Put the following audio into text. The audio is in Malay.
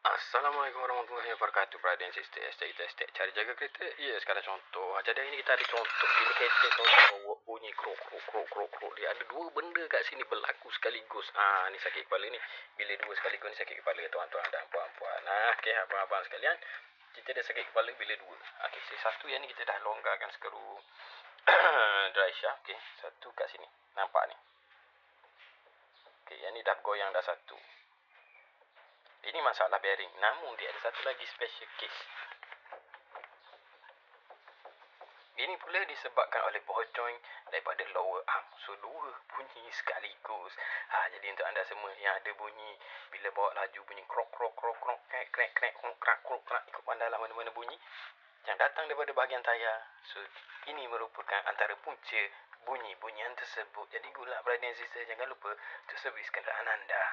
Assalamualaikum warahmatullahi wabarakatuh. Brother and sister, estate. Cari jaga kereta? Ya, sekarang contoh. Jadi hari ni kita ada contoh. Bila kereta contoh bunyi krok. Dia ada dua benda kat sini berlaku sekaligus. Ni sakit kepala ni. Bila dua sekaligus ni sakit kepala tuan-tuan dan puan-puan. Okey, abang-abang sekalian. Kita ada sakit kepala bila dua. Okey, satu yang ni kita dah longgarkan skru dry shaft. Okey, satu kat sini. Nampak ni. Okey, yang ni dah goyang dah satu. Ini masalah bearing. Namun dia ada satu lagi special case. Ini pula disebabkan oleh ball joint daripada lower arm. So, dua bunyi sekaligus. Jadi untuk anda semua yang ada bunyi bila bawa laju bunyi krok, krek, ikut pandalah mana-mana bunyi yang datang daripada bahagian tayar. So, ini merupakan antara punca bunyi-bunyian tersebut. Jadi, good luck brother and sister. Jangan lupa untuk servis kenderaan anda.